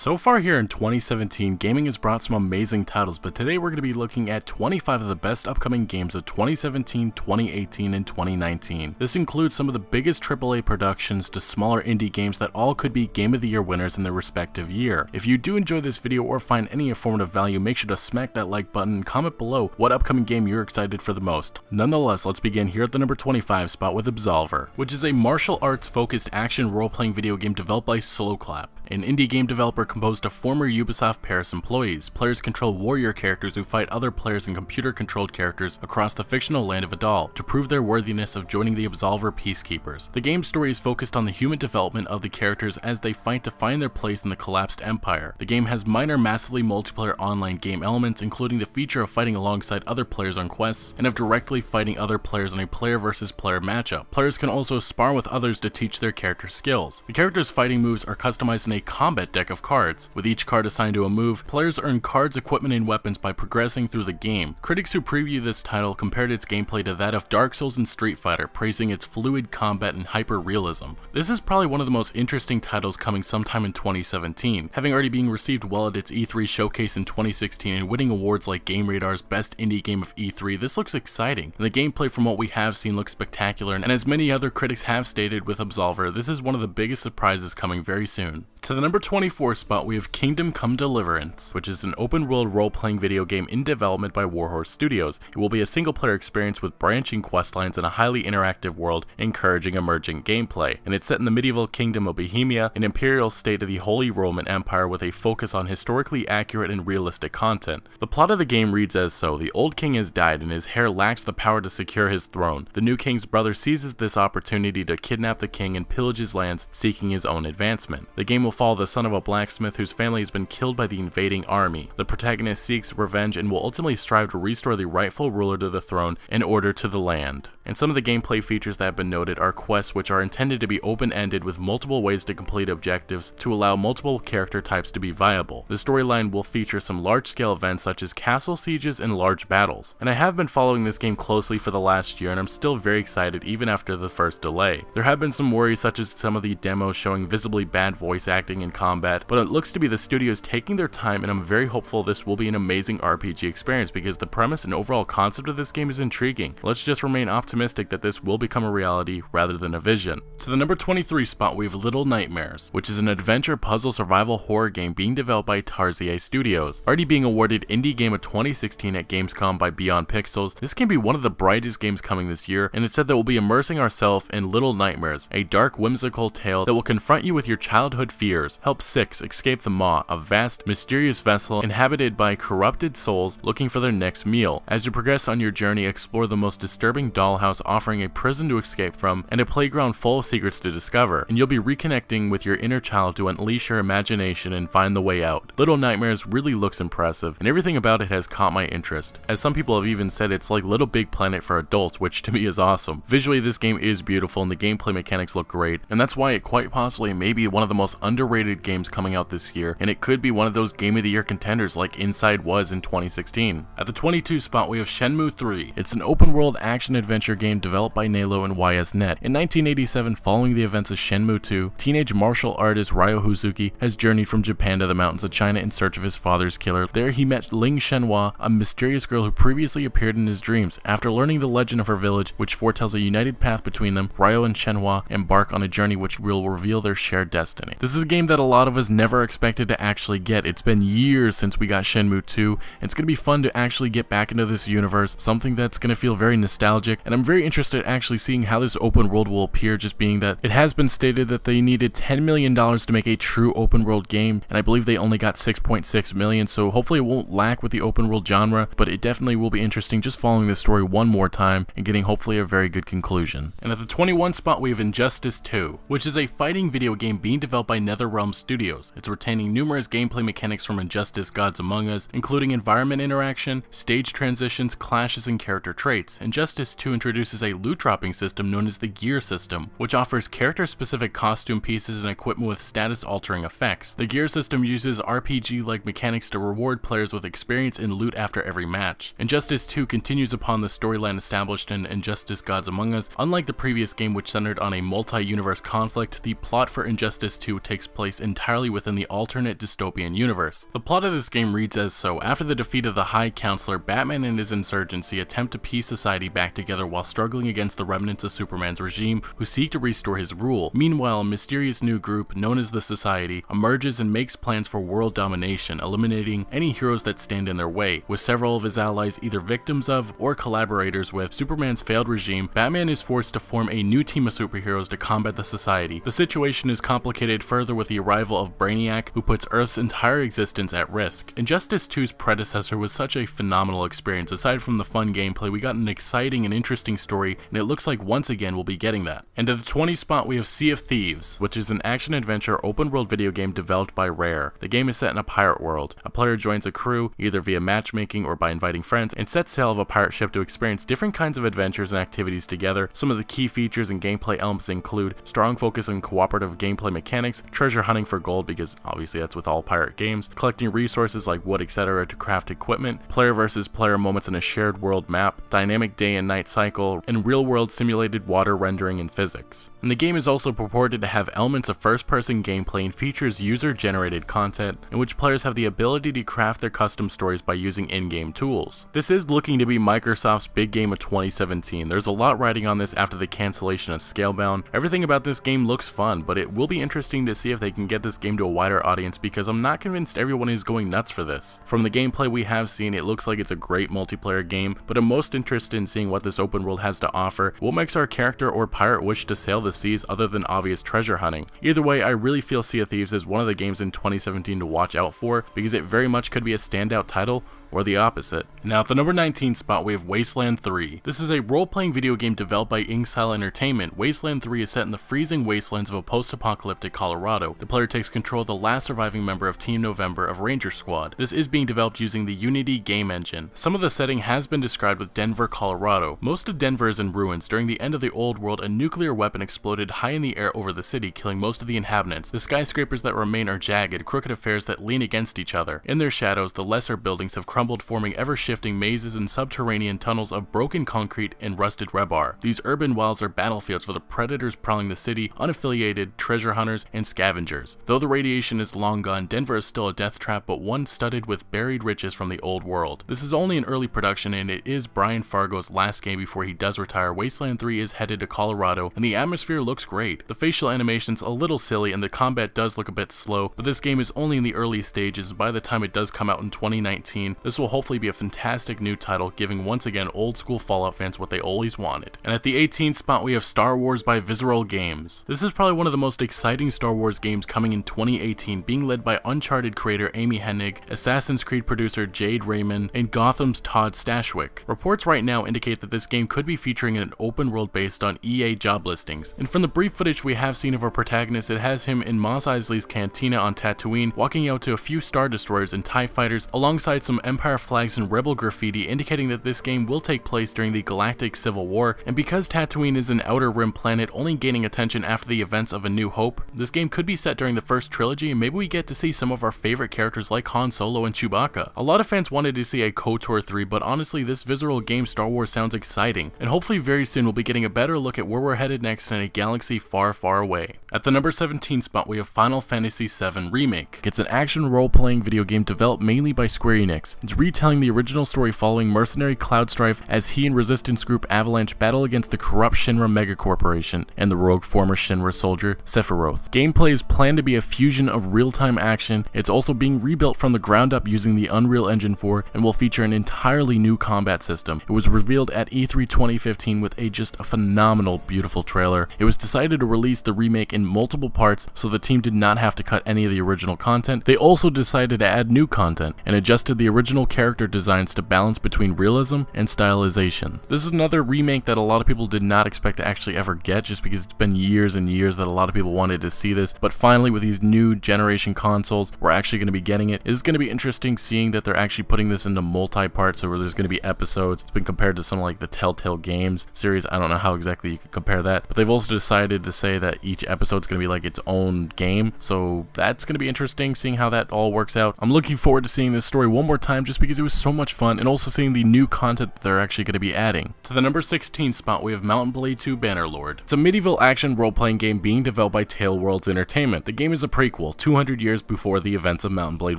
So far here in 2017, gaming has brought some amazing titles, but today we're going to be looking at 25 of the best upcoming games of 2017, 2018, and 2019. This includes some of the biggest AAA productions to smaller indie games that all could be Game of the Year winners in their respective year. If you do enjoy this video or find any informative value, make sure to smack that like button and comment below what upcoming game you're excited for the most. Nonetheless, let's begin here at the number 25 spot with Absolver, which is a martial arts focused action role-playing video game developed by Slowclap, an indie game developer composed of former Ubisoft Paris employees. Players control warrior characters who fight other players and computer-controlled characters across the fictional land of Adal to prove their worthiness of joining the Absolver Peacekeepers. The game's story is focused on the human development of the characters as they fight to find their place in the collapsed empire. The game has minor massively multiplayer online game elements, including the feature of fighting alongside other players on quests and of directly fighting other players in a player versus player matchup. Players can also spar with others to teach their character skills. The characters' fighting moves are customized in a combat deck of cards. With each card assigned to a move, players earn cards, equipment, and weapons by progressing through the game. Critics who preview this title compared its gameplay to that of Dark Souls and Street Fighter, praising its fluid combat and hyper-realism. This is probably one of the most interesting titles coming sometime in 2017, having already been received well at its E3 showcase in 2016 and winning awards like Game Radar's Best Indie Game of E3. This looks exciting, and the gameplay from what we have seen looks spectacular, and as many other critics have stated with Absolver, this is one of the biggest surprises coming very soon. To the number 24 spot, we have Kingdom Come Deliverance, which is an open-world role-playing video game in development by Warhorse Studios. It will be a single-player experience with branching questlines and a highly interactive world, encouraging emergent gameplay. And it's set in the medieval kingdom of Bohemia, an imperial state of the Holy Roman Empire with a focus on historically accurate and realistic content. The plot of the game reads as so: the old king has died and his heir lacks the power to secure his throne. The new king's brother seizes this opportunity to kidnap the king and pillage his lands, seeking his own advancement. The game will follow the son of a blacksmith whose family has been killed by the invading army. The protagonist seeks revenge and will ultimately strive to restore the rightful ruler to the throne and order to the land. And some of the gameplay features that have been noted are quests, which are intended to be open-ended with multiple ways to complete objectives to allow multiple character types to be viable. The storyline will feature some large-scale events such as castle sieges and large battles. And I have been following this game closely for the last year, and I'm still very excited even after the first delay. There have been some worries such as some of the demos showing visibly bad voice acting and combat, but it looks to be the studios taking their time, and I'm very hopeful this will be an amazing RPG experience because the premise and overall concept of this game is intriguing. Let's just remain optimistic that this will become a reality rather than a vision. To the number 23 spot, we have Little Nightmares, which is an adventure puzzle survival horror game being developed by Tarsier Studios. Already being awarded Indie Game of 2016 at Gamescom by Beyond Pixels, this can be one of the brightest games coming this year, and it said that we'll be immersing ourselves in Little Nightmares, a dark, whimsical tale that will confront you with your childhood fears. Help Six escape the Maw, a vast, mysterious vessel inhabited by corrupted souls looking for their next meal. As you progress on your journey, explore the most disturbing dollhouse, offering a prison to escape from and a playground full of secrets to discover, and you'll be reconnecting with your inner child to unleash your imagination and find the way out. Little Nightmares really looks impressive, and everything about it has caught my interest, as some people have even said it's like Little Big Planet for adults, which to me is awesome. Visually, this game is beautiful and the gameplay mechanics look great, and that's why it quite possibly may be one of the most underrated games coming out this year, and it could be one of those Game of the Year contenders like Inside was in 2016. At the 22 spot, we have Shenmue 3. It's an open-world action-adventure game developed by Nalo and YSNet. In 1987, following the events of Shenmue 2, teenage martial artist Ryo Hazuki has journeyed from Japan to the mountains of China in search of his father's killer. There he met Ling Shenhua, a mysterious girl who previously appeared in his dreams. After learning the legend of her village, which foretells a united path between them, Ryo and Shenhua embark on a journey which will reveal their shared destiny. This is a game that a lot of us never expected to actually get. It's been years since we got Shenmue 2, and it's going to be fun to actually get back into this universe, something that's going to feel very nostalgic, and I'm very interested in actually seeing how this open world will appear, just being that it has been stated that they needed $10 million to make a true open world game, and I believe they only got $6.6 million, so hopefully it won't lack with the open world genre, but it definitely will be interesting just following this story one more time and getting hopefully a very good conclusion. And at the 21 spot, we have Injustice 2, which is a fighting video game being developed by NetherRealm Studios. It's retaining numerous gameplay mechanics from Injustice Gods Among Us, including environment interaction, stage transitions, clashes, and character traits. Injustice 2 introduces introduces a loot dropping system known as the gear system, which offers character-specific costume pieces and equipment with status-altering effects. The gear system uses RPG-like mechanics to reward players with experience and loot after every match. Injustice 2 continues upon the storyline established in Injustice Gods Among Us. Unlike the previous game, which centered on a multi-universe conflict, the plot for Injustice 2 takes place entirely within the alternate dystopian universe. The plot of this game reads as so: after the defeat of the High Counselor, Batman and his insurgency attempt to piece society back together while struggling against the remnants of Superman's regime, who seek to restore his rule. Meanwhile, a mysterious new group, known as the Society, emerges and makes plans for world domination, eliminating any heroes that stand in their way. With several of his allies either victims of or collaborators with Superman's failed regime, Batman is forced to form a new team of superheroes to combat the Society. The situation is complicated further with the arrival of Brainiac, who puts Earth's entire existence at risk. Injustice 2's predecessor was such a phenomenal experience. Aside from the fun gameplay, we got an exciting and interesting story, and it looks like once again we'll be getting that. And at the 20 spot we have Sea of Thieves, which is an action-adventure open-world video game developed by Rare. The game is set in a pirate world. A player joins a crew, either via matchmaking or by inviting friends, and sets sail of a pirate ship to experience different kinds of adventures and activities together. Some of the key features and gameplay elements include strong focus on cooperative gameplay mechanics, treasure hunting for gold, because obviously that's with all pirate games, collecting resources like wood, etc. to craft equipment, player versus player moments in a shared world map, dynamic day and night cycle, and real-world simulated water rendering and physics. And the game is also purported to have elements of first-person gameplay and features user-generated content, in which players have the ability to craft their custom stories by using in-game tools. This is looking to be Microsoft's big game of 2017. There's a lot riding on this after the cancellation of Scalebound. Everything about this game looks fun, but it will be interesting to see if they can get this game to a wider audience, because I'm not convinced everyone is going nuts for this. From the gameplay we have seen, it looks like it's a great multiplayer game, but I'm most interested in seeing what this open world has to offer. What makes our character or pirate wish to sail the seas other than obvious treasure hunting? Either way, I really feel Sea of Thieves is one of the games in 2017 to watch out for, because it very much could be a standout title, or the opposite. Now at the number 19 spot we have Wasteland 3. This is a role-playing video game developed by Inxile Entertainment. Wasteland 3 is set in the freezing wastelands of a post-apocalyptic Colorado. The player takes control of the last surviving member of Team November of Ranger Squad. This is being developed using the Unity game engine. Some of the setting has been described with Denver, Colorado. Most of Denver is in ruins. During the end of the old world, a nuclear weapon exploded high in the air over the city, killing most of the inhabitants. The skyscrapers that remain are jagged, crooked affairs that lean against each other. In their shadows, the lesser buildings have crumbled, forming ever-shifting mazes and subterranean tunnels of broken concrete and rusted rebar. These urban wilds are battlefields for the predators prowling the city, unaffiliated treasure hunters, and scavengers. Though the radiation is long gone, Denver is still a death trap, but one studded with buried riches from the old world. This is only in early production, and it is Brian Fargo's last game before he does retire. Wasteland 3 is headed to Colorado, and the atmosphere looks great. The facial animation's a little silly, and the combat does look a bit slow, but this game is only in the early stages. By the time it does come out in 2019, this will hopefully be a fantastic new title, giving once again old school Fallout fans what they always wanted. And at the 18th spot we have Star Wars by Visceral Games. This is probably one of the most exciting Star Wars games coming in 2018, being led by Uncharted creator Amy Hennig, Assassin's Creed producer Jade Raymond, and Gotham's Todd Stashwick. Reports right now indicate that this game could be featuring an open world based on EA job listings. And from the brief footage we have seen of our protagonist, it has him in Mos Eisley's cantina on Tatooine, walking out to a few Star Destroyers and TIE fighters, alongside some Empire flags and Rebel graffiti, indicating that this game will take place during the Galactic Civil War. And because Tatooine is an Outer Rim planet only gaining attention after the events of A New Hope, this game could be set during the first trilogy, and maybe we get to see some of our favorite characters like Han Solo and Chewbacca. A lot of fans wanted to see a KOTOR 3, but honestly this Visceral Games Star Wars sounds exciting, and hopefully very soon we'll be getting a better look at where we're headed next in a galaxy far, far away. At the number 17 spot we have Final Fantasy VII Remake. It's an action role-playing video game developed mainly by Square Enix. It's retelling the original story following mercenary Cloud Strife as he and resistance group Avalanche battle against the corrupt Shinra megacorporation and the rogue former Shinra soldier Sephiroth. Gameplay is planned to be a fusion of real-time action. It's also being rebuilt from the ground up using the Unreal Engine 4 and will feature an entirely new combat system. It was revealed at E3 2015 with just a phenomenal, beautiful trailer. It was decided to release the remake in multiple parts so the team did not have to cut any of the original content. They also decided to add new content and adjusted the original original character designs to balance between realism and stylization. This is another remake that a lot of people did not expect to actually ever get, just because it's been years and years that a lot of people wanted to see this, but finally with these new generation consoles, we're actually going to be getting it. It's going to be interesting seeing that they're actually putting this into multi-parts, so where there's going to be episodes. It's been compared to some like the Telltale Games series. I don't know how exactly you could compare that, but they've also decided to say that each episode's going to be like its own game, so that's going to be interesting seeing how that all works out. I'm looking forward to seeing this story one more time just because it was so much fun, and also seeing the new content that they're actually going to be adding. To the number 16 spot, we have Mount & Blade 2 Bannerlord. It's a medieval action role-playing game being developed by Tale Worlds Entertainment. The game is a prequel, 200 years before the events of Mount & Blade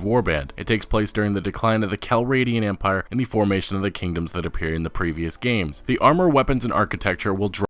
Warband. It takes place during the decline of the Calradian Empire and the formation of the kingdoms that appear in the previous games. The armor, weapons, and architecture will draw